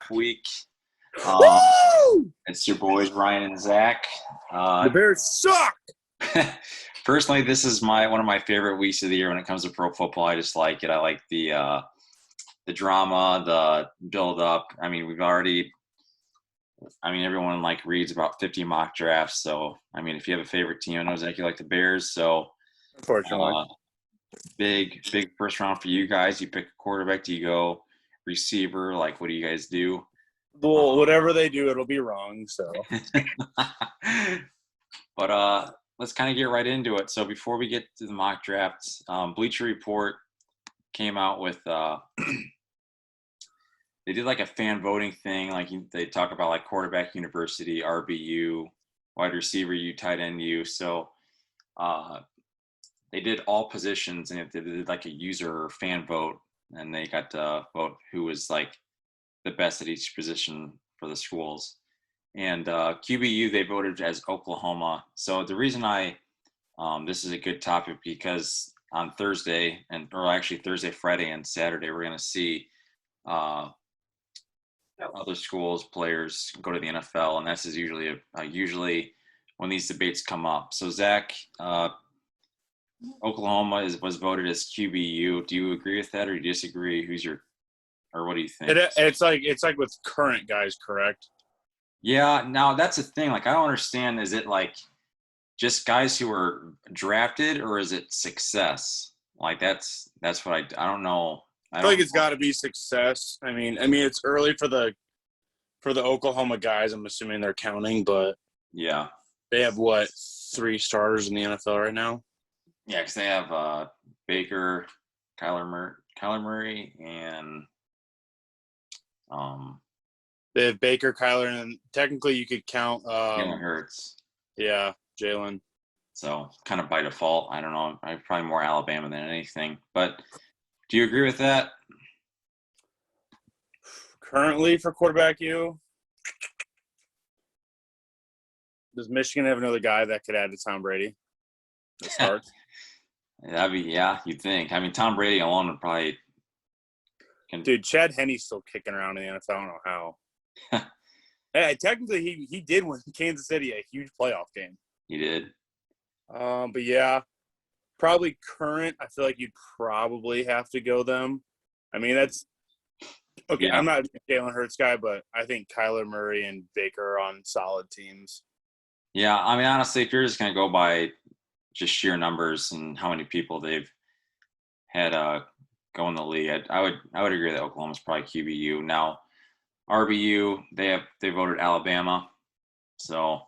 week. Woo! It's your boys Ryan and Zach. The Uh, Bears suck. Personally, this is one of my favorite weeks of the year when it comes to pro football. I just like it. I like the drama, the build up. I mean, everyone reads about 50 mock drafts. So, I mean, if you have a favorite team, I know Zach, you like the Bears. So, Unfortunately, uh, big first round for you guys. You pick a quarterback. Do you go receiver? What do you guys do? well, whatever they do, it'll be wrong. So, But let's kind of get right into it. So before we get to the mock drafts, Bleacher Report came out with they did a fan voting thing. They talk about quarterback university, RBU, wide receiver U, tight end U. So they did all positions, and they did a user or fan vote, and they got to vote who was the best at each position for the schools. And QBU, they voted as Oklahoma. So the reason this is a good topic because on Thursday, Thursday, Friday, and Saturday, we're going to see other schools, players go to the NFL, and this is usually when these debates come up. So Zach, Oklahoma was voted as QBU. Do you agree with that, or do you disagree? What do you think? it's like with current guys, correct? Yeah, now that's the thing. I don't understand. Is it just guys who were drafted, or is it success? That's what I don't know. I feel like it's got to be success. I mean, it's early for the Oklahoma guys. I'm assuming they're counting, but Yeah, they have 3 starters in the NFL right now? yeah, because they have Baker, Kyler Murray, and They have Baker, Kyler, and technically you could count Jalen Hurts. Yeah, Jalen. So kind of by default, I don't know. I'm probably more Alabama than anything. But do you agree with that? Currently for quarterback U, does Michigan have another guy that could add to Tom Brady to start? You'd think. I mean, Tom Brady alone would probably. Dude, Chad Henne's still kicking around in the NFL. I don't know how. Hey, technically, he did win Kansas City a huge playoff game. He did. But yeah, probably current. I feel like you'd probably have to go them. I mean, that's okay. Yeah. I'm not a Jalen Hurts guy, but I think Kyler Murray and Baker are on solid teams. Yeah, I mean, honestly, if you're just going to go by just sheer numbers and how many people they've had go in the league, I would agree that Oklahoma's probably QBU. Now, RBU, they voted Alabama, so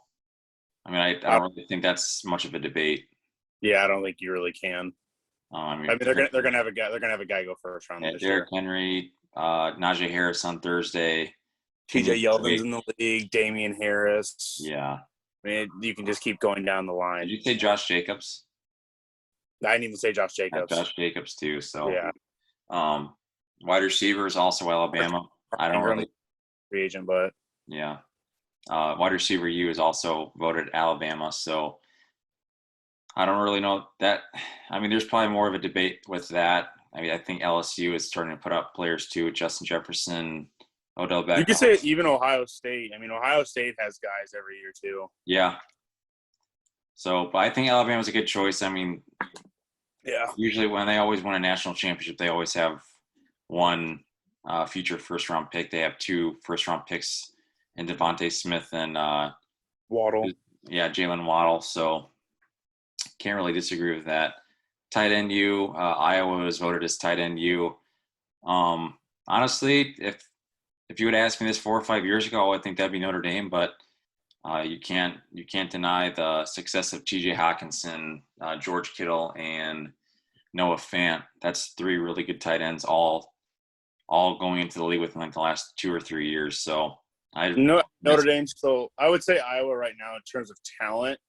I mean, I don't really think that's much of a debate. Yeah, I don't think you really can. They're gonna have a guy go first round. Yeah, Derrick Henry, Najee Harris on Thursday. TJ Yeldon's in the league. Damian Harris. Yeah. I mean, you can just keep going down the line. Did you say Josh Jacobs? I didn't even say Josh Jacobs. Josh Jacobs too. So yeah. Wide receiver is also Alabama. I don't really free agent, but yeah. Wide receiver U is also voted Alabama. So I don't really know that. I mean, there's probably more of a debate with that. I mean, I think LSU is starting to put up players too. Justin Jefferson, Odell Beckham. You could say even Ohio State. I mean, Ohio State has guys every year too. Yeah. So, but I think Alabama's a good choice. I mean, yeah. Usually when they always win a national championship, they always have one future first-round pick. They have 2 first-round picks in Devontae Smith and Waddle. Yeah, Jalen Waddle. So can't really disagree with that. Tight end U, Iowa was voted as tight end U. Honestly, if you would ask me this 4 or 5 years ago, I think that'd be Notre Dame. But you can't deny the success of T.J. Hawkinson, George Kittle, and Noah Fant. That's 3 really good tight ends, all going into the league within the last 2 or 3 years. So Notre Dame. So I would say Iowa right now in terms of talent.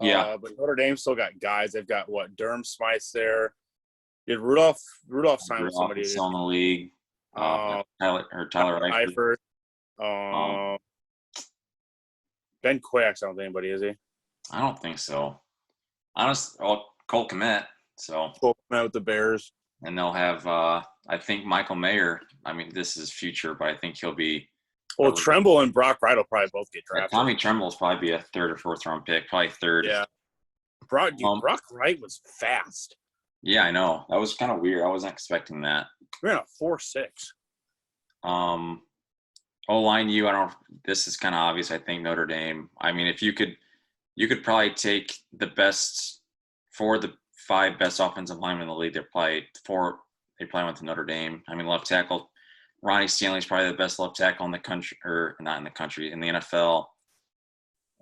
Yeah, but Notre Dame still got guys. They've got Durham Smythe's there. Did Rudolph signed with somebody? Still in the league. Tyler Eifert. Ben Quax, I don't think anybody, is he? I don't think so. Cole Kmet. So Cole Kmet with the Bears. And they'll have, I think, Michael Mayer. I mean, this is future, but I think he'll be Well, Tremble and Brock Wright will probably both get drafted. Tommy Tremble will probably be a 3rd or 4th round pick, probably 3rd. Yeah. Brock Wright was fast. Yeah, I know. That was kind of weird. I wasn't expecting that. We're in a 4.6. O-line U, this is kind of obvious, I think, Notre Dame. I mean, if you could probably take the best, 4 of the 5 best offensive linemen in the league. They probably went to Notre Dame. I mean, left tackle, Ronnie Stanley's probably the best left tackle in the country, or not in the country, in the NFL.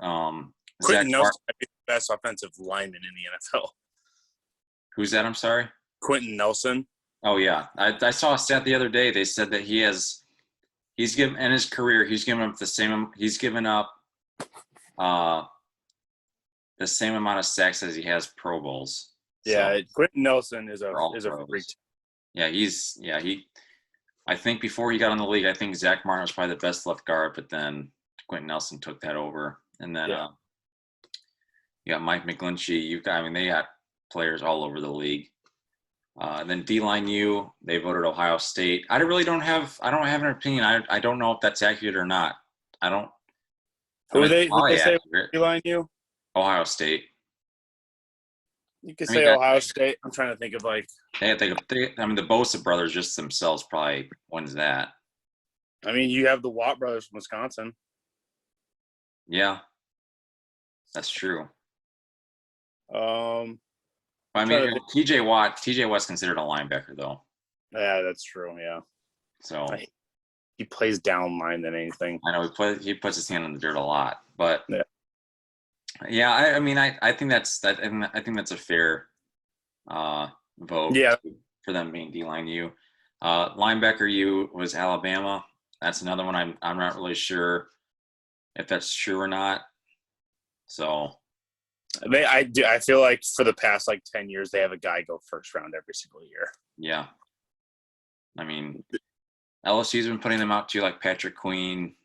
Quentin Nelson might be the best offensive lineman in the NFL. Who's that? I'm sorry? Quentin Nelson. Oh, yeah. I saw a stat the other day. They said that he's given in his career, he's given up the same amount of sacks as he has Pro Bowls. Yeah, so, Quentin Nelson is a freak. Yeah, I think before he got in the league, I think Zach Martin was probably the best left guard, but then Quentin Nelson took that over. And then Mike McGlinchey. They got players all over the league. Then D-line U, they voted Ohio State. I don't have an opinion. I don't know if that's accurate or not. Who they say D-line U? Ohio State. You could say Ohio State. I'm trying to think of the Bosa brothers just themselves probably wins that. I mean, you have the Watt brothers from Wisconsin. Yeah, that's true. I mean, TJ Watt's considered a linebacker, though. Yeah, that's true. Yeah. So he plays down line than anything. I know he puts his hand in the dirt a lot, but yeah. I think that's a fair vote. Yeah. For them being D-line U. Linebacker U was Alabama. That's another one I'm not really sure if that's true or not. So. I feel like for the past 10 years they have a guy go first round every single year. Yeah. I mean, LSU's been putting them out too, like Patrick Queen.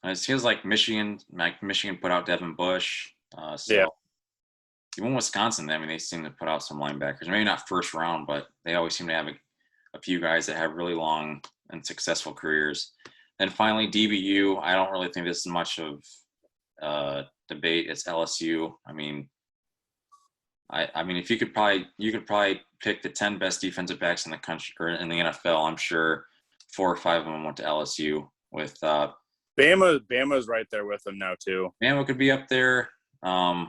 It feels like Michigan put out Devin Bush. Even Wisconsin, they seem to put out some linebackers. Maybe not first round, but they always seem to have a few guys that have really long and successful careers. Then finally, DBU. I don't really think this is much of debate. It's LSU. I mean, if you could probably pick the 10 best defensive backs in the country or in the NFL. I'm sure 4 or 5 of them went to LSU. With Bama's right there with them now too. Bama could be up there, but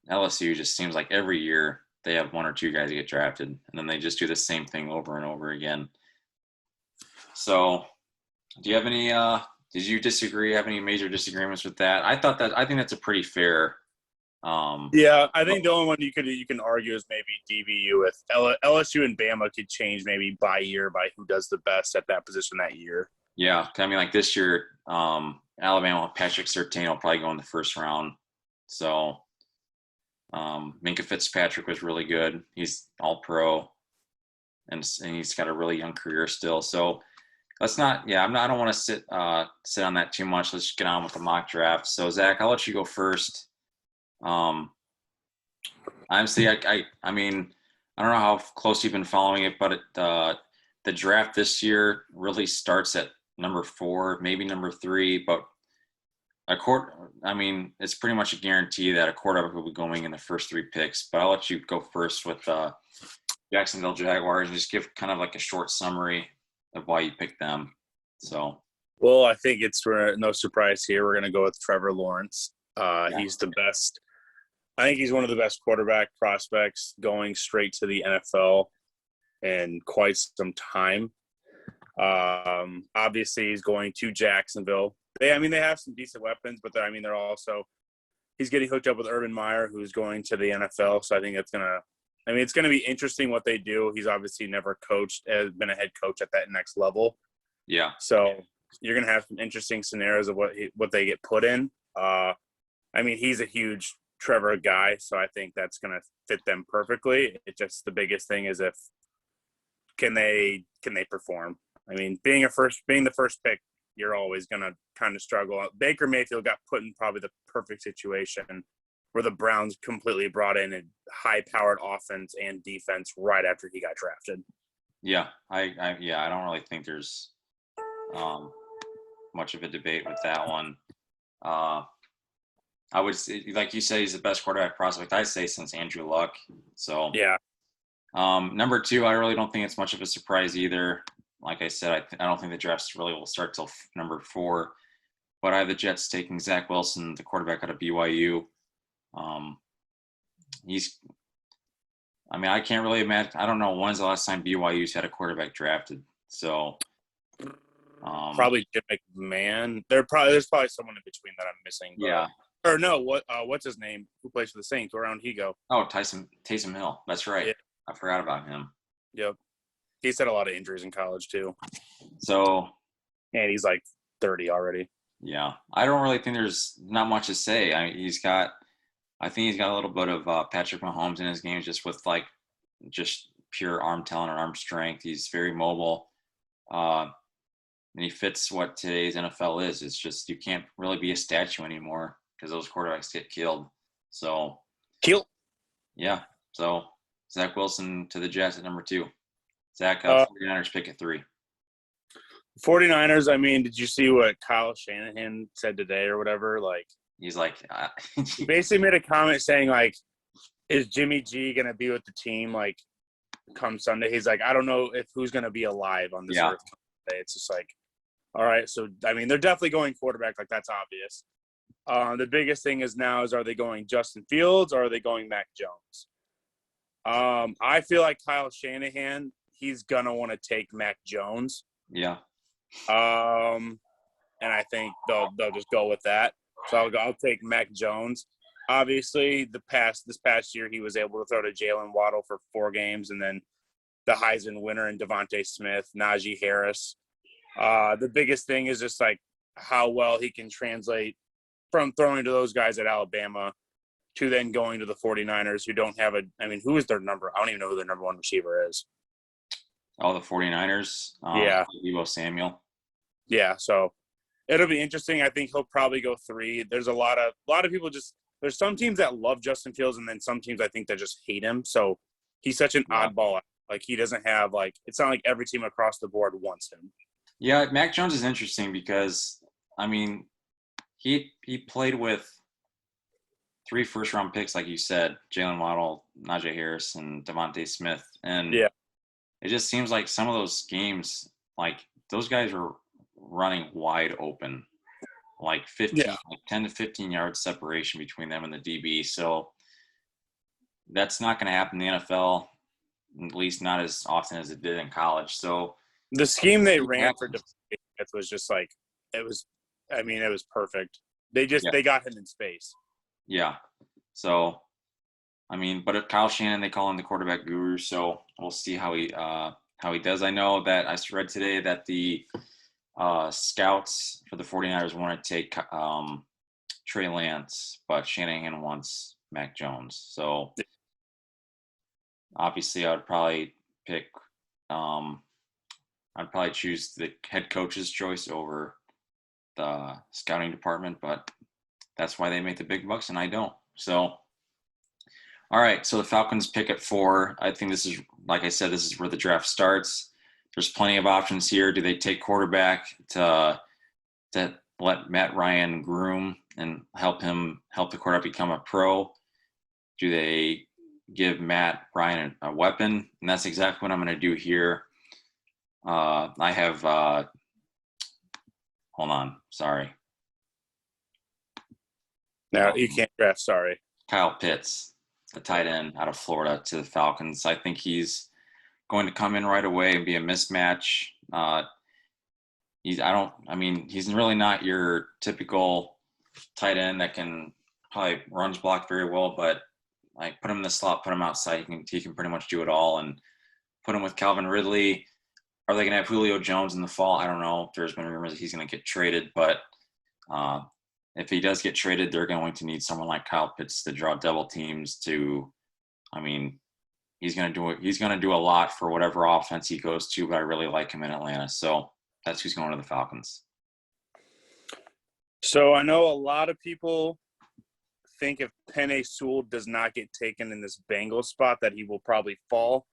LSU just seems like every year they have 1 or 2 guys get drafted, and then they just do the same thing over and over again. So, do you have any? Did you disagree? Have any major disagreements with that? I think that's a pretty fair. Yeah, I think the only one you can argue is maybe DBU with LSU and Bama could change maybe by year by who does the best at that position that year. Yeah, I mean, like this year, Alabama Patrick Surtain will probably go in the first round. So, Minkah Fitzpatrick was really good. He's all pro, and he's got a really young career still. So. Let's not. Yeah, I don't want to sit on that too much. Let's get on with the mock draft. So Zach, I'll let you go first. Honestly, I mean, I don't know how close you've been following it, but the draft this year really starts at number 4, maybe number 3. But it's pretty much a guarantee that a quarterback will be going in the first 3 picks. But I'll let you go first with Jacksonville Jaguars and just give kind of like a short summary of why you picked them. So, well, I think it's no surprise here. We're going to go with Trevor Lawrence. He's the best. I think he's one of the best quarterback prospects going straight to the NFL in quite some time. Obviously, he's going to Jacksonville. They have some decent weapons, but they're also he's getting hooked up with Urban Meyer, who's going to the NFL. So I think it's going to be interesting what they do. He's obviously never been a head coach at that next level. Yeah. So you're going to have some interesting scenarios of what they get put in. He's a huge Trevor guy, so I think that's going to fit them perfectly. It's just the biggest thing is can they perform? I mean, being the first pick, you're always going to kind of struggle. Baker Mayfield got put in probably the perfect situation where the Browns completely brought in a high-powered offense and defense right after he got drafted. Yeah, I don't really think there's much of a debate with that one. I would say, like you said, he's the best quarterback prospect, I'd say, since Andrew Luck. So, Yeah. Number 2, I really don't think it's much of a surprise either. Like I said, I don't think the drafts really will start till number 4. But I have the Jets taking Zach Wilson, the quarterback out of BYU. I can't really imagine. I don't know when's the last time BYU's had a quarterback drafted. So, probably Jim McMahon. There's probably someone in between that I'm missing. But, yeah. Or no, what's his name? Who plays for the Saints? Where around he go? Oh, Taysom Hill. That's right. Yeah. I forgot about him. Yep. He's had a lot of injuries in college too. So, and he's like 30 already. Yeah, I don't really think there's not much to say. I think he's got a little bit of Patrick Mahomes in his game, just with just pure arm talent and arm strength. He's very mobile, and he fits what today's NFL is. It's just you can't really be a statue anymore because those quarterbacks get killed. So, yeah. So Zach Wilson to the Jets at number 2. Zach, 49ers pick at 3. 49ers, I mean, did you see what Kyle Shanahan said today or whatever? Like, he's like, he basically made a comment saying, like, is Jimmy G going to be with the team, like, come Sunday? He's like, I don't know who's going to be alive on this earth today. It's just like, all right. So, I mean, they're definitely going quarterback. Like, that's obvious. The biggest thing is now are they going Justin Fields or are they going Mac Jones? I feel like Kyle Shanahan, he's going to want to take Mac Jones. Yeah. And I think they'll just go with that. So I'll take Mac Jones. Obviously, this past year he was able to throw to Jalen Waddle for 4 games, and then the Heisman winner and Devontae Smith, Najee Harris. The biggest thing is just like how well he can translate from throwing to those guys at Alabama to then going to the 49ers, who don't have who is their number? I don't even know who their number 1 receiver is. Oh, the 49ers? Yeah. Deebo Samuel. Yeah, so it'll be interesting. I think he'll probably go 3. There's a lot of people there's some teams that love Justin Fields, and then some teams I think that just hate him. So he's such an oddball. Like, he doesn't have, like, it's not like every team across the board wants him. Yeah, Mac Jones is interesting because, I mean, he played with 3 first-round picks, like you said, Jalen Waddle, Najee Harris, and Devontae Smith. And it just seems like some of those games, like, those guys were running wide open, like 10 to 15 yards separation between them and the DB. So that's not going to happen in the NFL, at least not as often as it did in college. So the scheme they ran for Devontae was just like, it was perfect. They got him in space. Yeah. So, but Kyle Shanahan, they call him the quarterback guru. So we'll see how he does. I know that I read today that the scouts for the 49ers want to take Trey Lance, but Shanahan wants Mac Jones. So obviously I would probably pick I'd probably choose the head coach's choice over the scouting department, but that's why they make the big bucks and I don't. So, all right. So the Falcons pick at 4. I think this is, like I said, this is where the draft starts. There's plenty of options here. Do they take quarterback to let Matt Ryan groom and help the quarterback become a pro? Do they give Matt Ryan a weapon? And that's exactly what I'm going to do here. I have hold on. Sorry. No, you can't draft. Sorry. Kyle Pitts, a tight end out of Florida, to the Falcons. I think he's going to come in right away and be a mismatch. He's really not your typical tight end that can probably runs block very well, but like put him in the slot, put him outside, he can pretty much do it all. And put him with Calvin Ridley. Are they going to have Julio Jones in the fall? I don't know. There's been rumors that he's going to get traded, but if he does get traded, they're going to need someone like Kyle Pitts to draw double teams to. He's going to do a lot for whatever offense he goes to, but I really like him in Atlanta. So that's who's going to the Falcons. So I know a lot of people think if Penei Sewell does not get taken in this Bengals spot that he will probably fall.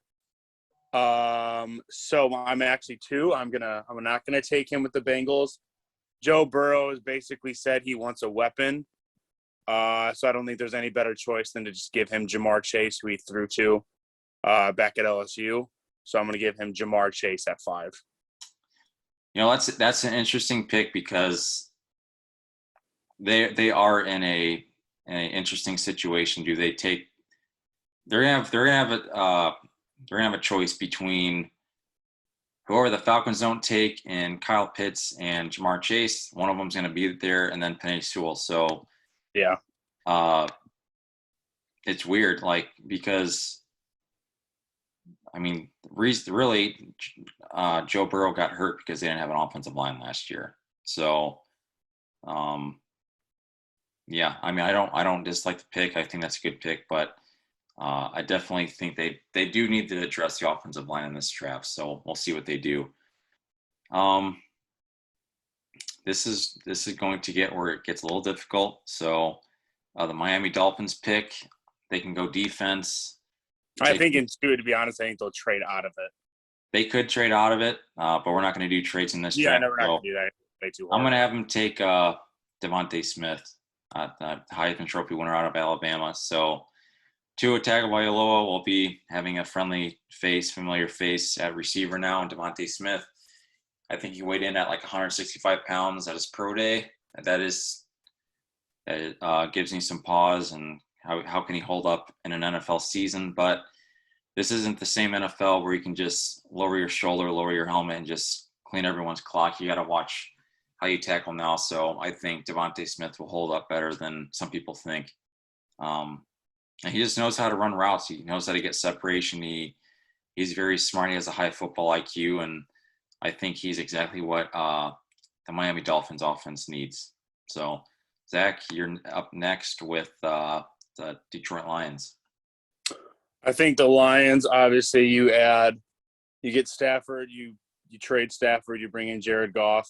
So I'm actually two. I'm not gonna take him with the Bengals. Joe Burrow has basically said he wants a weapon. So I don't think there's any better choice than to just give him Jamar Chase, who he threw to back at LSU. So I'm gonna give him Jamar Chase at 5. That's an interesting pick because they are in an interesting situation. Do they take? They're gonna have a choice between whoever the Falcons don't take and Kyle Pitts and Jamar Chase. One of them's going to be there, and then Penei Sewell. So yeah, it's weird, like because I mean, really, Joe Burrow got hurt because they didn't have an offensive line last year. So, yeah, I mean, I don't dislike the pick. I think that's a good pick, but I definitely think they do need to address the offensive line in this draft. So we'll see what they do. This is going to get where it gets a little difficult. So the Miami Dolphins pick, they can go defense. I think in 2, to be honest, I think they'll trade out of it. They could trade out of it, but we're not going to do trades in this draft. Yeah, I know we're not going to do that. Way too hard. I'm going to have them take Devontae Smith, the Heisman Trophy winner out of Alabama. So Tua Tagovailoa will be having a familiar face at receiver now, and Devontae Smith, I think he weighed in at like 165 pounds at his pro day. That gives me some pause, and how can he hold up in an NFL season? But this isn't the same NFL where you can just lower your shoulder, lower your helmet, and just clean everyone's clock. You got to watch how you tackle now. So I think Devontae Smith will hold up better than some people think. And he just knows how to run routes. He knows how to get separation. He's very smart. He has a high football IQ, and I think he's exactly what the Miami Dolphins offense needs. So, Zach, you're up next with the Detroit Lions. I think the Lions, obviously, you get Stafford, you trade Stafford, you bring in Jared Goff.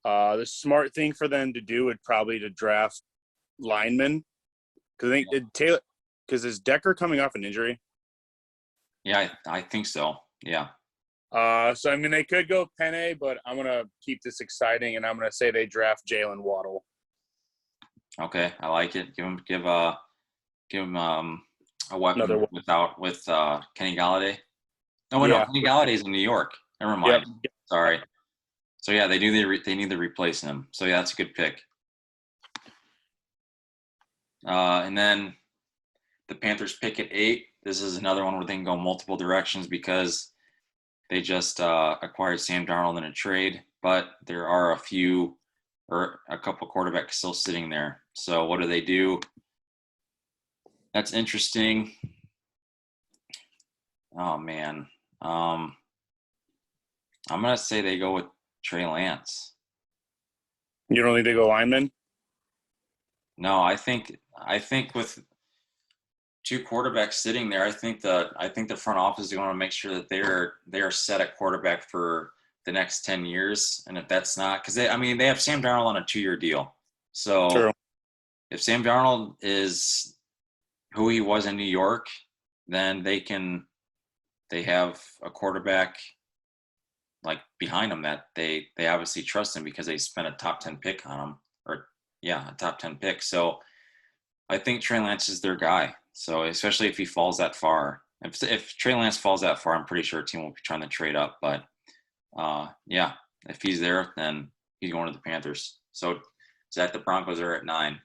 The smart thing for them to do would probably to draft linemen. Because is Decker coming off an injury? Yeah, I think so. Yeah. So I mean, they could go Penei, but I'm gonna keep this exciting, and I'm gonna say they draft Jalen Waddle. Okay, I like it. Give him a weapon with Kenny Golladay. No, no, Kenny Galladay's in New York. Never mind. Yep. Sorry. So yeah, they need to replace him. So yeah, that's a good pick. And then the Panthers pick at 8. This is another one where they can go multiple directions because they just acquired Sam Darnold in a trade, but there are a couple quarterbacks still sitting there. So what do? That's interesting. Oh man, I'm gonna say they go with Trey Lance. You don't think they go lineman? No, I think with 2 quarterbacks sitting there, I think the front office is going to make sure that they are set at quarterback for the next 10 years. And if that's not, because they have Sam Darnold on a 2-year deal. So True. If Sam Darnold is who he was in New York, then they have a quarterback like behind them that they obviously trust him because they spent a top 10 pick on him, a top 10 pick. So I think Trey Lance is their guy. So especially if he falls that far, if Trey Lance falls that far, I'm pretty sure a team will be trying to trade up. But if he's there, then he's going to the Panthers. So Zach, the Broncos are at 9.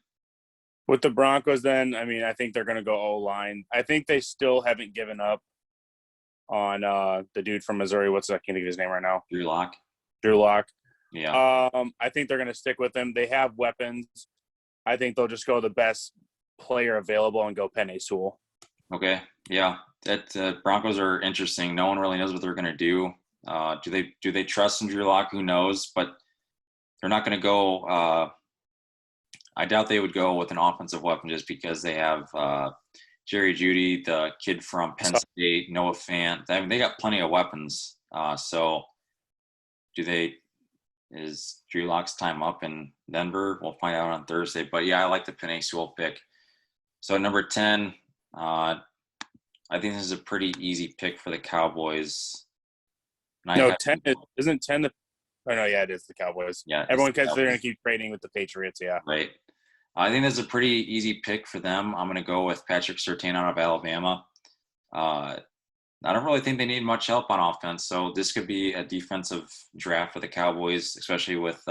With the Broncos, then, I mean, I think they're going to go O-line. I think they still haven't given up on the dude from Missouri. I can't think of his name right now. Drew Lock. Yeah. I think they're going to stick with him. They have weapons. I think they'll just go the best player available and go Penei Sewell. Okay. Yeah. That Broncos are interesting. No one really knows what they're going to do. Do they trust in Drew Lock? Who knows? But they're not going to go. I doubt they would go with an offensive weapon just because they have Jerry Jeudy, the kid from Penn State, Noah Fant. I mean, they got plenty of weapons. So is Drew Lock's time up in Denver? We'll find out on Thursday. But yeah, I like the Penei Sewell pick. So number 10, I think this is a pretty easy pick for the Cowboys. And I No, have, 10 isn't 10 the – oh, no, yeah, it is the Cowboys. yeah, it's Everyone the because they're going Cowboys, to keep trading with the Patriots, yeah. right? I think this is a pretty easy pick for them. I'm going to go with Patrick Surtain out of Alabama. Uh, I don't really think they need much help on offense, so this could be a defensive draft for the Cowboys, especially with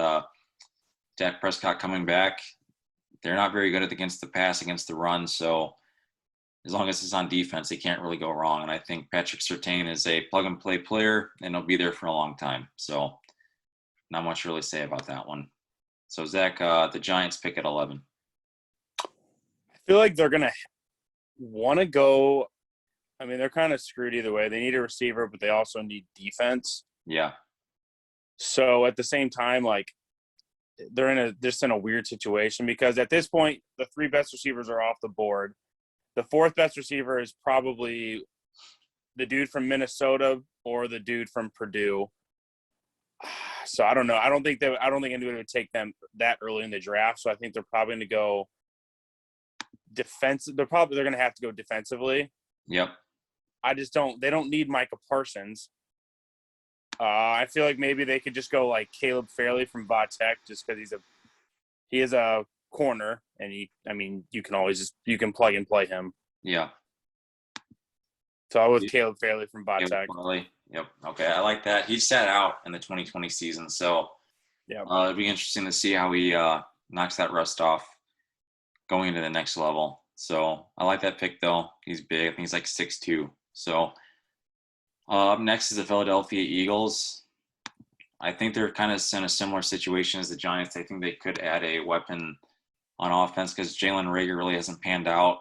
Dak Prescott coming back. They're not very good at against the pass, against the run, so as long as it's on defense, they can't really go wrong. And I think Patrick Surtain is a plug-and-play player, and he'll be there for a long time. So not much to really say about that one. So, Zach, the Giants pick at 11. I feel like they're going to want to go – I mean, they're kind of screwed either way. They need a receiver, but they also need defense. Yeah. So at the same time, like, they're just in a weird situation because at this point, the 3 best receivers are off the board. The 4th best receiver is probably the dude from Minnesota or the dude from Purdue. So I don't know. I don't think anybody would take them that early in the draft. So I think they're probably going to go defensive. They're going to have to go defensively. Yep. They don't need Micah Parsons. I feel like maybe they could just go like Caleb Fairley from Vatech just because he is a corner and you can plug and play him. Yeah. So I was Caleb Fairley from Vatech. Yep. Okay. I like that. He sat out in the 2020 season. So yeah, it'd be interesting to see how he knocks that rust off going into the next level. So I like that pick, though. He's big. I think he's like 6'2". So up next is the Philadelphia Eagles. I think they're kind of in a similar situation as the Giants. I think they could add a weapon on offense because Jalen Reagor really hasn't panned out.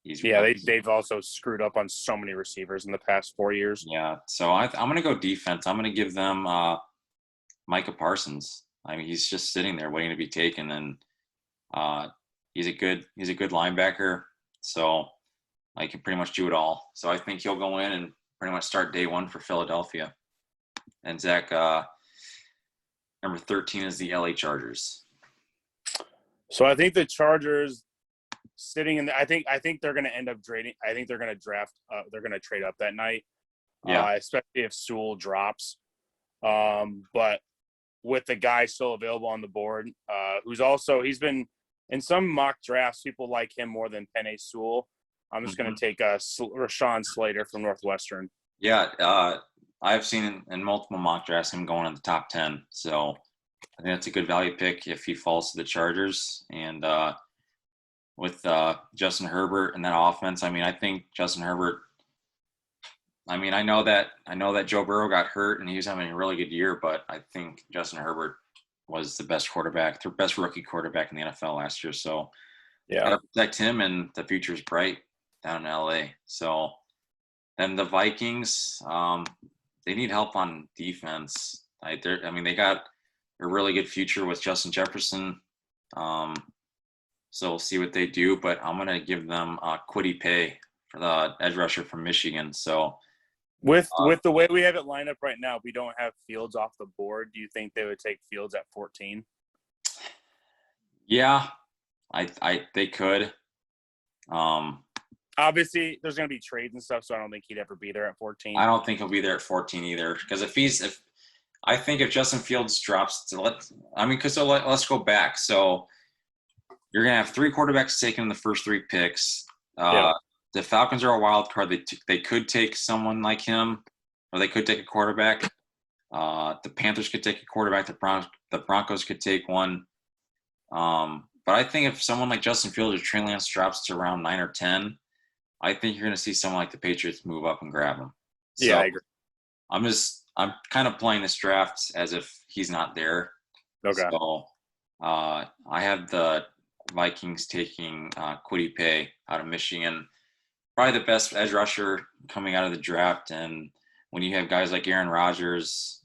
They've also screwed up on so many receivers in the past 4 years. Yeah, so I'm going to go defense. I'm going to give them Micah Parsons. I mean, he's just sitting there waiting to be taken, and he's a good linebacker. So I can pretty much do it all. So I think he'll go in and pretty much start day one for Philadelphia. And Zach, number 13 is the LA Chargers. So I think the Chargers sitting in I think they're going to end up trading. I think they're going to draft. They're going to trade up that night. Yeah. Especially if Sewell drops. But with the guy still available on the board, he's been in some mock drafts, people like him more than Penei Sewell. I'm just going to take Rashawn Slater from Northwestern. Yeah, I've seen in multiple mock drafts him going in the top 10. So I think that's a good value pick if he falls to the Chargers. And with Justin Herbert and that offense, I mean, I think Justin Herbert. I mean, I know that Joe Burrow got hurt and he was having a really good year, but I think Justin Herbert was the best rookie quarterback in the NFL last year. So gotta protect him, and the future is bright down in LA. So then the Vikings, they need help on defense. They got a really good future with Justin Jefferson. So we'll see what they do, but I'm gonna give them Kwity Paye for the edge rusher from Michigan. So with the way we have it lined up right now, we don't have Fields off the board. Do you think they would take Fields at 14? Yeah, they could. Obviously, there's going to be trades and stuff, so I don't think he'd ever be there at 14. I don't think he'll be there at 14 either. Because if Justin Fields drops let's go back. So you're gonna have 3 quarterbacks taken in the first 3 picks. The Falcons are a wild card. They could take someone like him, or they could take a quarterback. The Panthers could take a quarterback. The Broncos could take one. But I think if someone like Justin Fields or Trey Lance drops to around 9 or 10, I think you're going to see someone like the Patriots move up and grab him. So yeah, I agree. I'm kind of playing this draft as if he's not there. Okay. So I have the Vikings taking Kwity Paye out of Michigan. Probably the best edge rusher coming out of the draft. And when you have guys like Aaron Rodgers,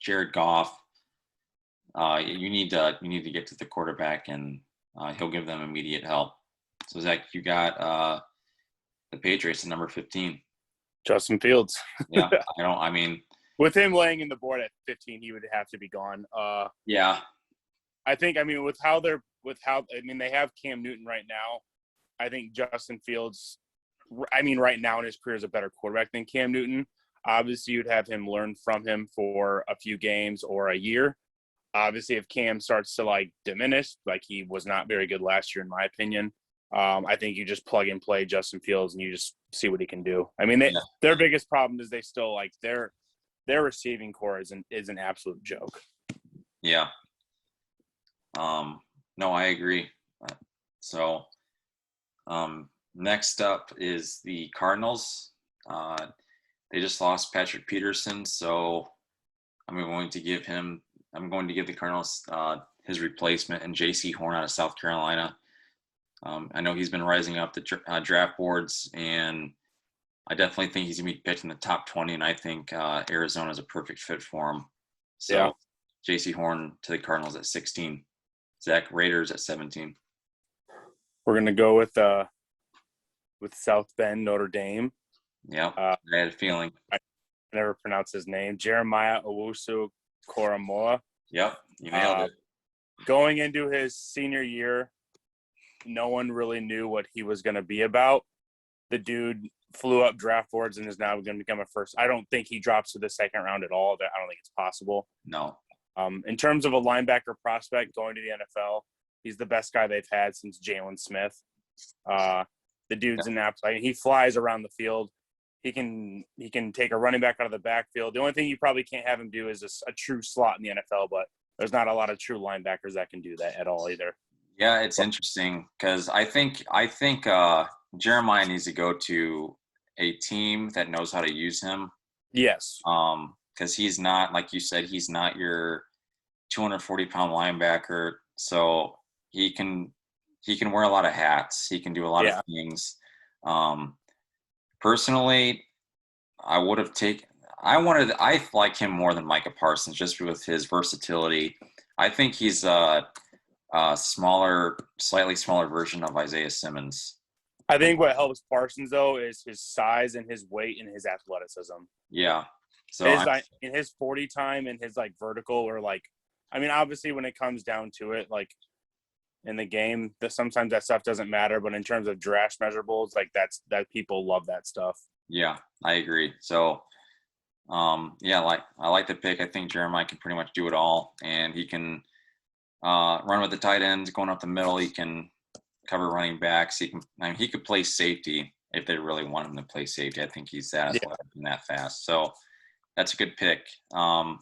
Jared Goff, you need to get to the quarterback, and he'll give them immediate help. So Zach, you got the Patriots at number 15. Justin Fields. Yeah, with him laying in the board at 15, he would have to be gone. Yeah. I think, with how they have Cam Newton right now. I think Justin Fields, I mean, right now in his career is a better quarterback than Cam Newton. Obviously, you'd have him learn from him for a few games or a year. Obviously, if Cam starts to like diminish, like he was not very good last year, in my opinion, I think you just plug and play Justin Fields and you just see what he can do. I mean, Yeah. their biggest problem is they still like their receiving core is an absolute joke. Yeah. No, I agree. So, next up is the Cardinals. They just lost Patrick Peterson, so I'm going to give the Cardinals his replacement, and J.C. Horn out of South Carolina. I know he's been rising up the draft boards, and I definitely think he's going to be picked in the top 20, and I think Arizona is a perfect fit for him. So, Yeah. J.C. Horn to the Cardinals at 16. Zach, Raiders at 17. We're going to go with South Bend, Notre Dame. Yep, I had a feeling. I never pronounce his name. Jeremiah Owusu-Koramoah. Yep, you nailed it. Going into his senior year, no one really knew what he was going to be about. The dude flew up draft boards and is now going to become a first. I don't think he drops to the second round at all. I don't think it's possible. No. In terms of a linebacker prospect going to the NFL, he's the best guy they've had since Jalen Smith. The dude's an absolute. He flies around the field. He can take a running back out of the backfield. The only thing you probably can't have him do is a true slot in the NFL, but there's not a lot of true linebackers that can do that at all either. Yeah, it's interesting because I think Jeremiah needs to go to a team that knows how to use him. Yes. Because he's not, like you said, he's not your 240-pound linebacker. So he can wear a lot of hats. He can do a lot of things. Personally, I like him more than Micah Parsons just with his versatility. I think he's a slightly smaller version of Isaiah Simmons. I think what helps Parsons though is his size and his weight and his athleticism. Yeah. So in his 40 time and his like vertical or like, I mean, obviously when it comes down to it, like in the game, sometimes that stuff doesn't matter. But in terms of draft measurables, like that people love that stuff. Yeah, I agree. So, I like the pick. I think Jeremiah can pretty much do it all, and he can run with the tight ends going up the middle. He can cover running backs. He could play safety if they really want him to play safety. I think he's that athletic and that fast. So that's a good pick. The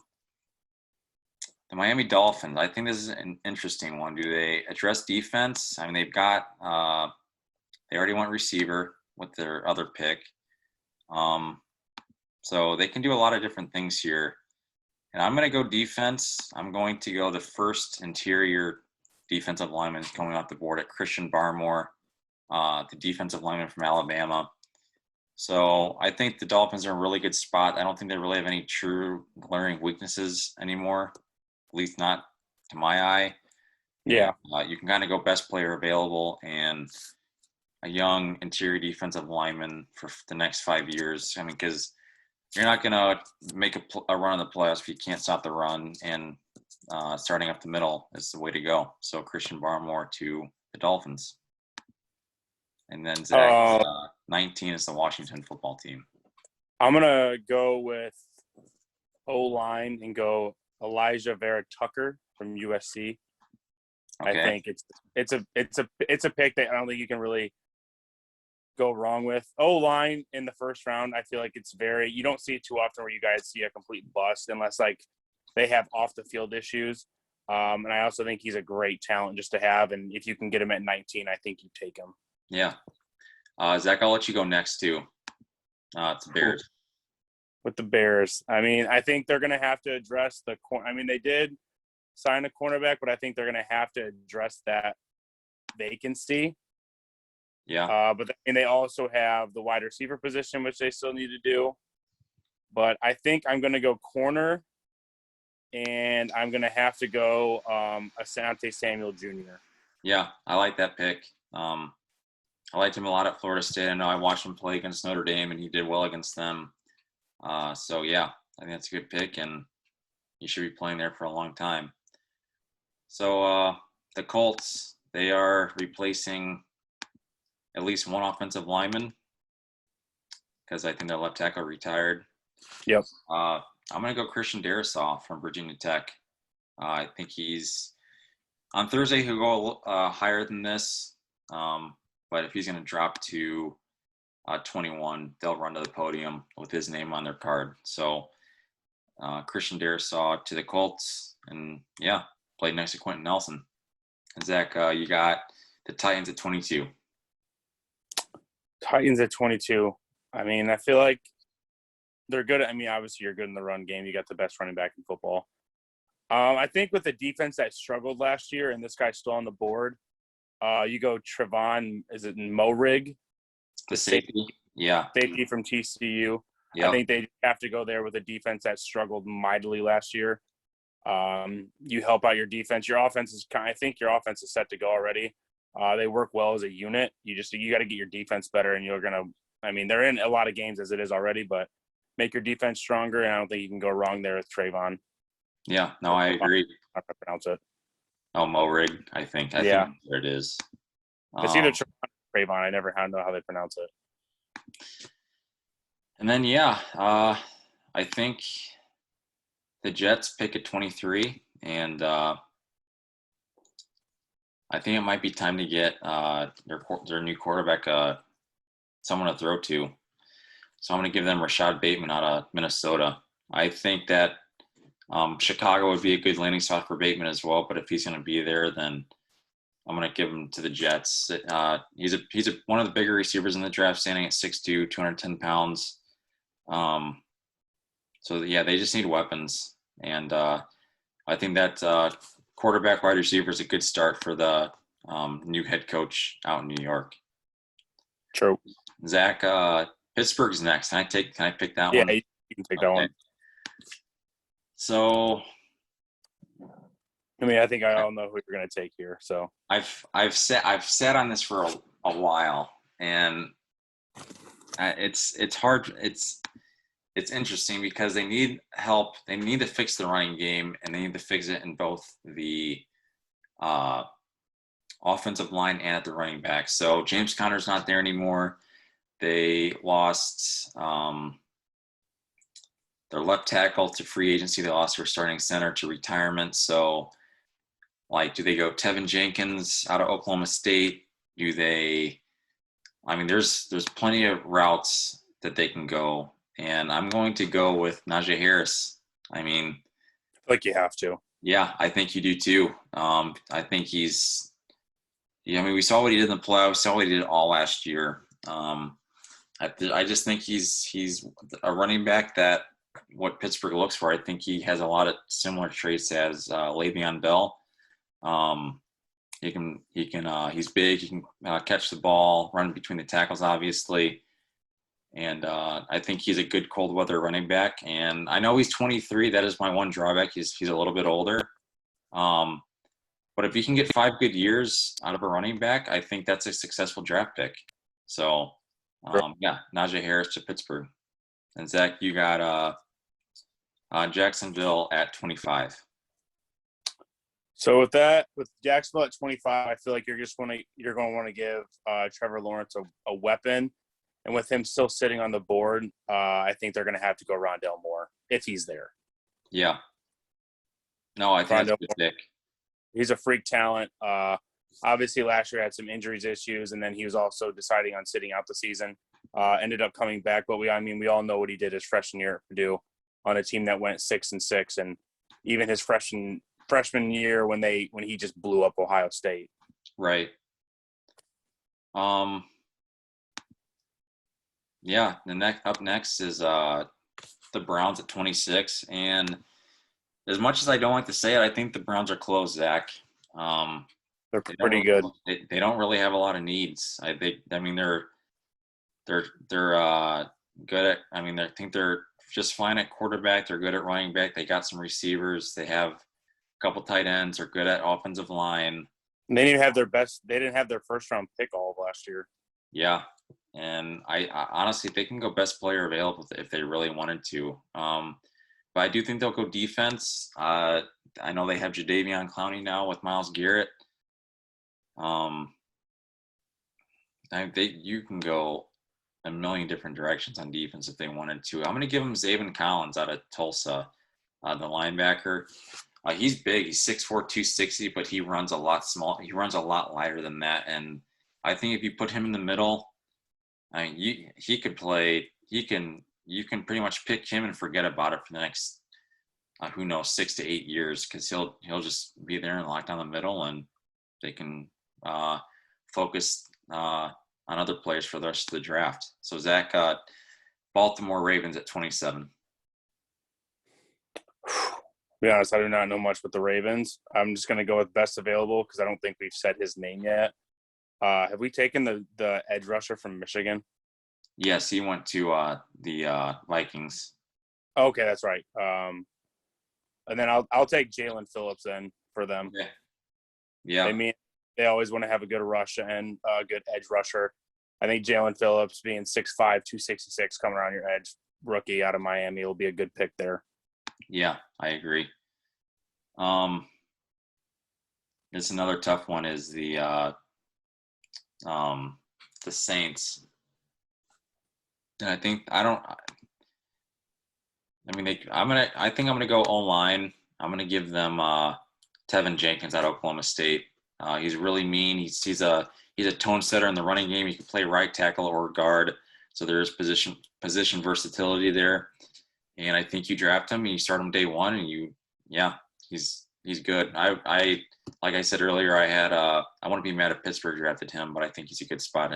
Miami Dolphins, I think this is an interesting one. Do they address defense? I mean, they've got they already went receiver with their other pick. So they can do a lot of different things here. And I'm going to go defense. I'm going to go the first interior defensive lineman coming off the board at Christian Barmore, the defensive lineman from Alabama. So I think the Dolphins are in a really good spot. I don't think they really have any true glaring weaknesses anymore, at least not to my eye. Yeah. You can kind of go best player available and a young interior defensive lineman for the next 5 years. I mean, because you're not going to make a run in the playoffs if you can't stop the run, and starting up the middle is the way to go. So Christian Barmore to the Dolphins. And then Zach, 19 is the Washington football team. I'm going to go with O-line and go Elijah Vera Tucker from USC. Okay. I think it's a pick that I don't think you can really go wrong with. O-line in the first round, I feel like you don't see it too often where you guys see a complete bust unless like they have off the field issues. And I also think he's a great talent just to have. And if you can get him at 19, I think you take him. Yeah. Zach, I'll let you go next too. It's the Bears. With the Bears. I mean, I think they're going to have to address they did sign a cornerback, but I think they're going to have to address that vacancy. Yeah. And they also have the wide receiver position, which they still need to do. But I think I'm going to go corner, and I'm going to have to go Asante Samuel Jr. Yeah, I like that pick. I liked him a lot at Florida State. I know I watched him play against Notre Dame, and he did well against them. So, yeah, I think that's a good pick, and he should be playing there for a long time. So, the Colts, they are replacing at least one offensive lineman because I think their left tackle retired. Yep. I'm going to go Christian Darrisaw from Virginia Tech. I think he's on Thursday. He'll go higher than this, but if he's going to drop to 21, they'll run to the podium with his name on their card. So Christian Darrisaw to the Colts, and yeah, played next to Quentin Nelson. And Zach, you got the Titans at 22. Titans at 22. I mean, I feel like they're good. I mean, obviously you're good in the run game. You got the best running back in football. I think with the defense that struggled last year, and this guy's still on the board, you go Trevon, is it Moehrig? The safety. Yeah. Safety from TCU. Yep. I think they have to go there with a defense that struggled mightily last year. You help out your defense. Your offense is I think your offense is set to go already. They work well as a unit. You got to get your defense better, and you're gonna. I mean, they're in a lot of games as it is already, but make your defense stronger. And I don't think you can go wrong there with Trevon. Yeah, no, I agree. I don't pronounce it. Oh, Moehrig, I think. I think there it is. It's either Trevon or Trayvon. I never know how they pronounce it. And then, I think the Jets pick at 23, and I think it might be time to get their new quarterback someone to throw to. So I'm going to give them Rashad Bateman out of Minnesota. I think that Chicago would be a good landing spot for Bateman as well, but if he's going to be there, then I'm going to give him to the Jets. He's one of the bigger receivers in the draft, standing at 6'2", 210 pounds. So yeah, they just need weapons, and I think that quarterback wide receiver is a good start for the new head coach out in New York. True. Zach, Pittsburgh's next. Can I pick that one? Yeah, you can take that one. So, I mean, I think I all know who you're going to take here. So I've sat on this for a while, and it's hard. It's interesting because they need help. They need to fix the running game, and they need to fix it in both the offensive line and at the running back. So James Conner's not there anymore. They lost their left tackle to free agency. They lost their starting center to retirement. So, do they go Tevin Jenkins out of Oklahoma State? Do they – I mean, there's plenty of routes that they can go. And I'm going to go with Najee Harris. I mean – I feel like you have to. Yeah, I think you do too. I think he's – we saw what he did in the playoffs. Saw what he did all last year. I just think he's a running back that what Pittsburgh looks for. I think he has a lot of similar traits as Le'Veon Bell. He's big. He can catch the ball, run between the tackles, obviously. And I think he's a good cold weather running back. And I know he's 23. That is my one drawback. He's a little bit older. But if you can get 5 good years out of a running back, I think that's a successful draft pick. So, Najee Harris to Pittsburgh. And Zach, you got Jacksonville at 25. So with Jacksonville at 25, I feel like you're going to want to give Trevor Lawrence a weapon. And with him still sitting on the board, I think they're going to have to go Rondale Moore if he's there. Yeah. No, I think that's a good pick. He's a freak talent. Obviously, last year had some injuries issues, and then he was also deciding on sitting out the season. Ended up coming back, but we all know what he did his freshman year at Purdue on a team that went 6-6, and even his freshman year when he just blew up Ohio State. Right. Up next is the Browns at 26, and as much as I don't like to say it, I think the Browns are close, Zach. They're pretty good. They don't really have a lot of needs. They're good at. I mean, I think they're just fine at quarterback. They're good at running back. They got some receivers. They have a couple tight ends. They're good at offensive line. And they didn't have They didn't have their first round pick all of last year. Yeah, and I honestly, they can go best player available if they really wanted to. But I do think they'll go defense. I know they have Jadeveon Clowney now with Myles Garrett. you can go a million different directions on defense if they wanted to. I'm going to give him Zaven Collins out of Tulsa, the linebacker. He's big. He's 6'4", 260, but he runs a lot small. He runs a lot lighter than that. And I think if you put him in the middle, I mean, he could play. You can pretty much pick him and forget about it for the next, who knows, 6 to 8 years, because he'll just be there and lock down the middle, and they can focus on other players for the rest of the draft. So Zach got Baltimore Ravens at 27. To be honest, I do not know much with the Ravens. I'm just going to go with best available because I don't think we've said his name yet. Have we taken the edge rusher from Michigan? Yes, he went to the Vikings. Okay, that's right. And then I'll take Jalen Phillips then for them. Yeah. They always want to have a good rush and a good edge rusher. I think Jalen Phillips being 6'5", 266 coming around your edge rookie out of Miami will be a good pick there. Yeah, I agree. It's another tough one is the Saints. And I think I'm gonna go O-line. I'm gonna give them Tevin Jenkins out of Oklahoma State. He's really mean. He's a tone setter in the running game. He can play right tackle or guard, so there's position versatility there. And I think you draft him and you start him day one, and he's good. I like I said earlier, I want to be mad if Pittsburgh drafted him, but I think he's a good spot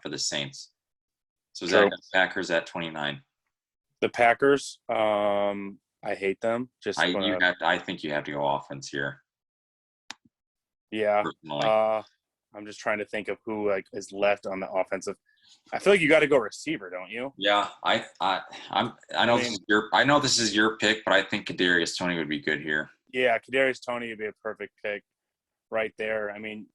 for the Saints. So Zach, Packers at 29. The Packers, I hate them. I think you have to go offense here. Yeah. I'm just trying to think of who is left on the offensive. I feel like you got to go receiver, don't you? Yeah, I know this is your pick, but I think Kadarius Toney would be good here. Yeah, Kadarius Toney would be a perfect pick right there. I mean,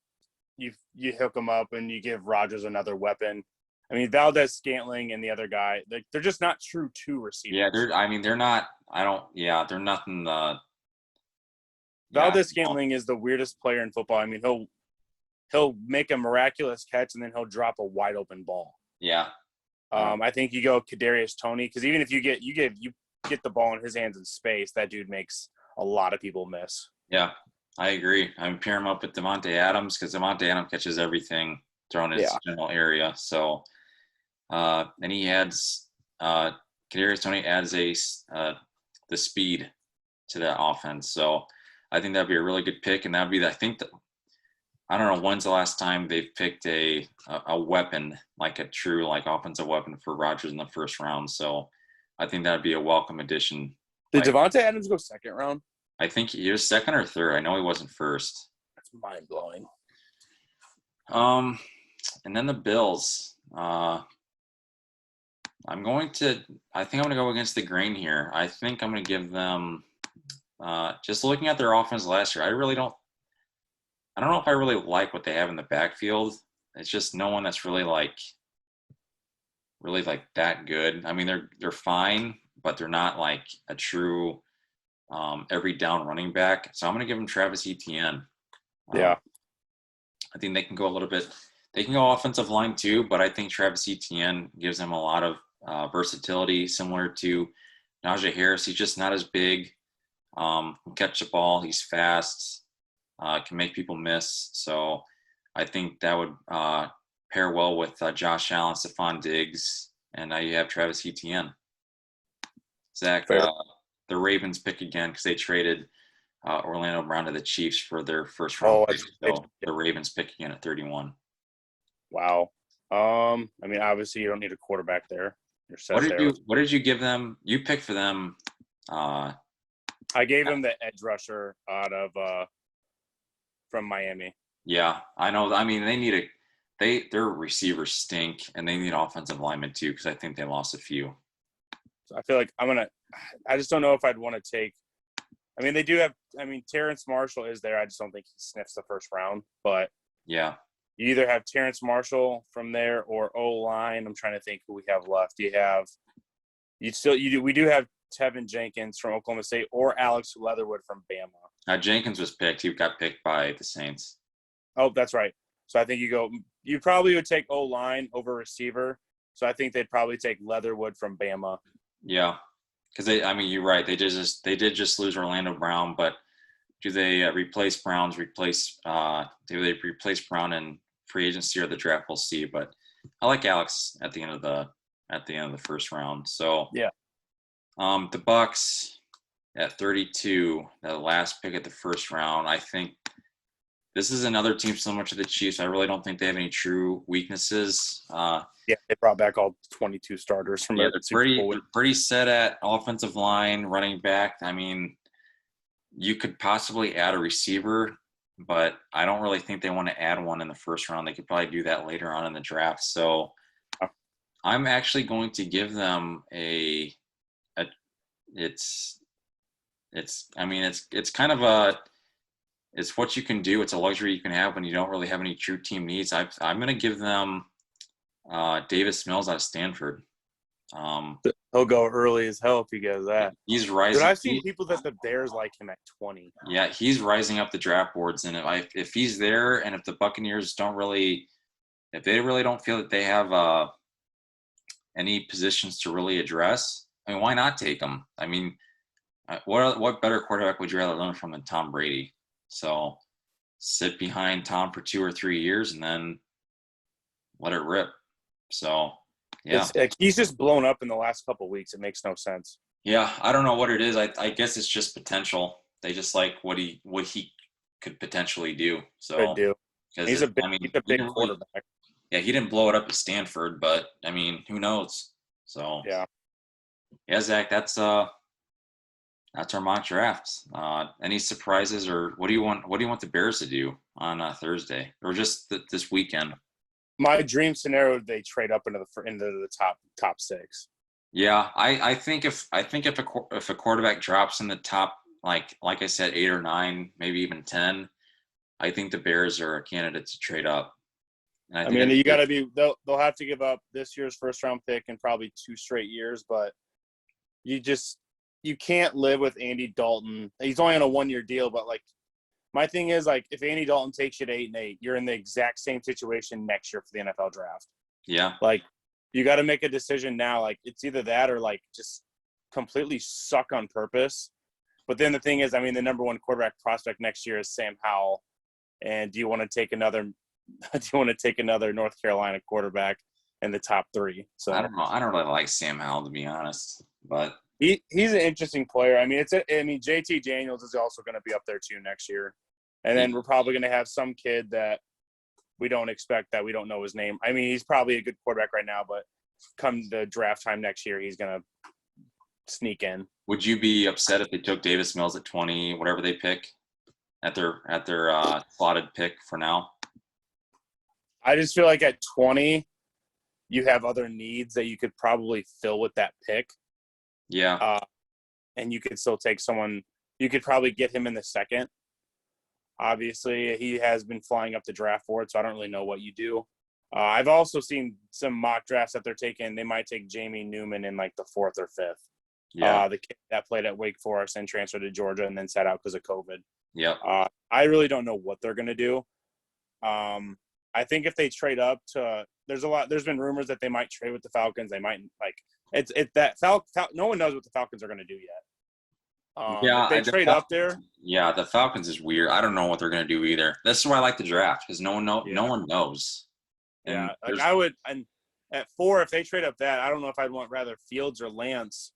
you hook him up and you give Rodgers another weapon. I mean, Valdez-Scantling and the other guy, they're just not true two receivers. Yeah, they're not. They're nothing. Valdez-Scantling is the weirdest player in football. I mean, he'll make a miraculous catch and then he'll drop a wide open ball. Yeah. I think you go Kadarius Toney because even if you get the ball in his hands in space, that dude makes a lot of people miss. Yeah, I agree. I pair him up with Devontae Adams because Devontae Adams catches everything thrown in his general area. So, and he adds Kadarius Toney adds the speed to that offense. So I think that'd be a really good pick, and that'd be I don't know when's the last time they've picked a weapon, like a true offensive weapon for Rodgers in the first round. So I think that'd be a welcome addition. Did Devontae Adams go second round? I think he was second or third. I know he wasn't first. That's mind blowing. And then the Bills. I think I'm going to go against the grain here. I think I'm going to give them. Just looking at their offense last year, I don't know if I really like what they have in the backfield. It's just no one that's really that good. I mean, they're fine, but they're not like a true every down running back. So I'm going to give them Travis Etienne. Yeah. I think they can go a little bit. They can go offensive line too, but I think Travis Etienne gives them a lot of versatility, similar to Najee Harris. He's just not as big. Can catch the ball. He's fast. Can make people miss. So I think that would pair well with Josh Allen, Stephon Diggs, and now you have Travis Etienne. Zach, the Ravens pick again because they traded Orlando Brown to the Chiefs for their first round pick. So the Ravens pick again at 31. Wow. I mean, obviously you don't need a quarterback there. You're set what did you give them? You picked for them. I gave them the edge rusher out of from Miami. Yeah, I know. I mean, their receivers stink, and they need offensive linemen too because I think they lost a few. So I feel like I just don't know if I'd want to take. I mean, they do have. I mean, Terrence Marshall is there. I just don't think he sniffs the first round. But yeah, you either have Terrence Marshall from there or O-line. I'm trying to think who we have left. We do have Tevin Jenkins from Oklahoma State or Alex Leatherwood from Bama. Jenkins was picked. He got picked by the Saints. Oh, that's right. So I think you probably would take O-line over receiver. So I think they'd probably take Leatherwood from Bama. Yeah, because you're right. They did just lose Orlando Brown, but do they replace Brown's replace? Do they replace Brown in free agency or the draft? We'll see. But I like Alex at the end of the first round. So yeah, the Bucks at 32, the last pick at the first round. I think this is another team similar to the Chiefs. I really don't think they have any true weaknesses. Yeah, they brought back all 22 starters from they're Super Bowl. they're pretty set at offensive line, running back. I mean, you could possibly add a receiver, but I don't really think they want to add one in the first round. They could probably do that later on in the draft. So I'm actually going to give them it's kind of it's what you can do. It's a luxury you can have when you don't really have any true team needs. I'm going to give them Davis Mills out of Stanford. He'll go early as hell if he gets that. He's rising. But I've seen people that the Bears like him at 20. Yeah, he's rising up the draft boards, and if he's there, and if the Buccaneers if they really don't feel that they have any positions to really address, I mean, why not take him? I mean, what better quarterback would you rather learn from than Tom Brady? So sit behind Tom for 2 or 3 years and then let it rip. So yeah, he's just blown up in the last couple of weeks. It makes no sense. Yeah, I don't know what it is. I guess it's just potential. They just like what he could potentially do. So could do. He's a big quarterback. Yeah, he didn't blow it up at Stanford, but I mean, who knows? So yeah, Zach, that's our mock drafts. Any surprises, or what do you want the Bears to do on Thursday, or just this weekend? My dream scenario: they trade up into the top 6. Yeah, I think if a quarterback drops in the top, like I said, 8 or 9, maybe even 10, I think the Bears are a candidate to trade up. And I mean, you got to be. They'll have to give up this year's first round pick in probably 2 straight years, but you can't live with Andy Dalton. He's only on a 1-year deal, but like my thing is, like, if Andy Dalton takes you to 8-8, you're in the exact same situation next year for the NFL draft. Yeah. Like, you got to make a decision now. Like, it's either that or, like, just completely suck on purpose. But then the thing is, I mean, the number 1 quarterback prospect next year is Sam Howell. And do you want to take another North Carolina quarterback in the top 3? So I don't know. I don't really like Sam Howell, to be honest, but he's an interesting player. I mean, JT Daniels is also going to be up there too next year. And then we're probably going to have some kid that we don't expect, that we don't know his name. I mean, he's probably a good quarterback right now, but come the draft time next year, he's going to sneak in. Would you be upset if they took Davis Mills at 20, whatever they pick, at their slotted pick for now? I just feel like at 20, you have other needs that you could probably fill with that pick. Yeah. And you could still take someone. You could probably get him in the second. Obviously, he has been flying up the draft board, so I don't really know what you do. I've also seen some mock drafts that they're taking. They might take Jamie Newman in like the 4th or 5th. Yeah. The kid that played at Wake Forest and transferred to Georgia and then sat out because of COVID. Yeah. I really don't know what they're going to do. I think if they trade up to – there's been rumors that they might trade with the Falcons. They might – like no one knows what the Falcons are going to do yet. Yeah, if they trade up there. Yeah, the Falcons is weird. I don't know what they're going to do either. That's why I like the draft, because no one knows. And yeah, like I would – and at 4, if they trade up that, I don't know if I'd want rather Fields or Lance,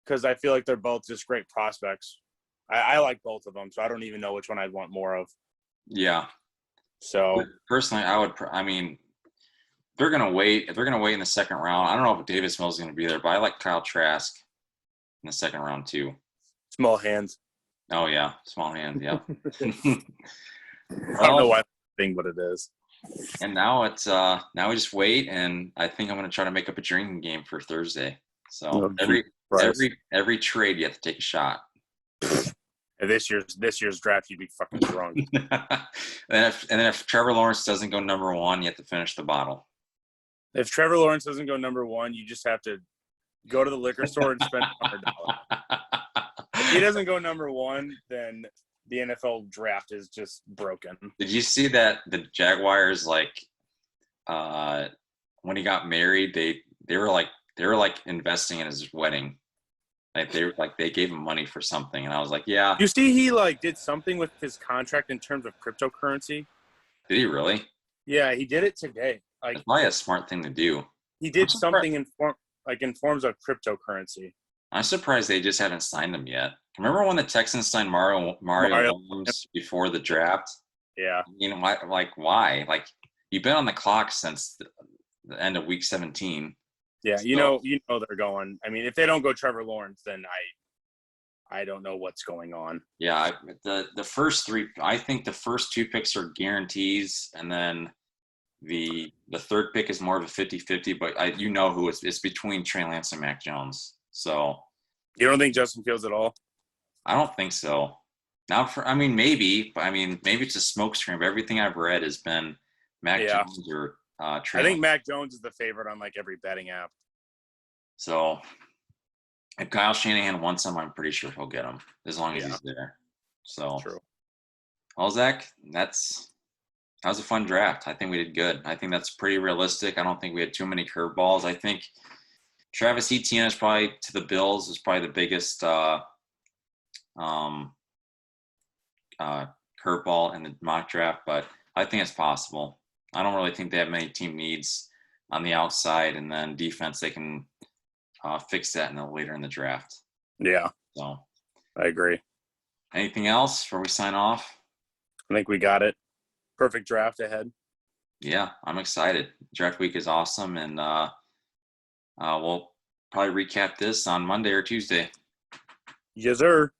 because I feel like they're both just great prospects. I like both of them, so I don't even know which one I'd want more of. Yeah. So personally, they're going to wait. If they're going to wait in the second round, I don't know if Davis Mills is going to be there, but I like Kyle Trask in the second round too. Small hands. Oh yeah, small hands. Yeah. I don't know why I think what it is. And now now we just wait, and I think I'm going to try to make up a drinking game for Thursday. So every trade you have to take a shot. This year's draft, you'd be fucking drunk. and then if Trevor Lawrence doesn't go number 1, you have to finish the bottle. If Trevor Lawrence doesn't go number 1, you just have to go to the liquor store and spend $100. If he doesn't go number 1, then the NFL draft is just broken. Did you see that the Jaguars when he got married, they were like investing in his wedding. They gave him money for something, and I was like, yeah. You see, he did something with his contract in terms of cryptocurrency. Did he really? Yeah, he did it today. That's probably a smart thing to do. He did something in forms of cryptocurrency. I'm surprised they just haven't signed him yet. Remember when the Texans signed Mario Williams before the draft? Yeah. You know why? Why? You've been on the clock since the end of week 17. Yeah, you know they're going. I mean, if they don't go Trevor Lawrence, then I don't know what's going on. Yeah, the first three, I think the first two picks are guarantees, and then the third pick is more of a 50-50, but who it's between Trey Lance and Mac Jones. So you don't think Justin Fields at all? I don't think so. Maybe it's a smokescreen, but everything I've read has been Mac Jones or Trey. I think Mac Jones is the favorite on every betting app. So if Kyle Shanahan wants him, I'm pretty sure he'll get him as long as he's there. So true. Well, Zach, that was a fun draft. I think we did good. I think that's pretty realistic. I don't think we had too many curveballs. I think Travis Etienne is probably to the Bills is probably the biggest curveball in the mock draft, but I think it's possible. I don't really think they have many team needs on the outside, and then defense they can fix that later in the draft. Yeah. So I agree. Anything else before we sign off? I think we got it. Perfect draft ahead. Yeah, I'm excited. Draft week is awesome, and we'll probably recap this on Monday or Tuesday. Yes, sir.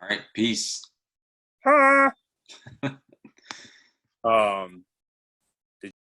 All right, peace. Huh.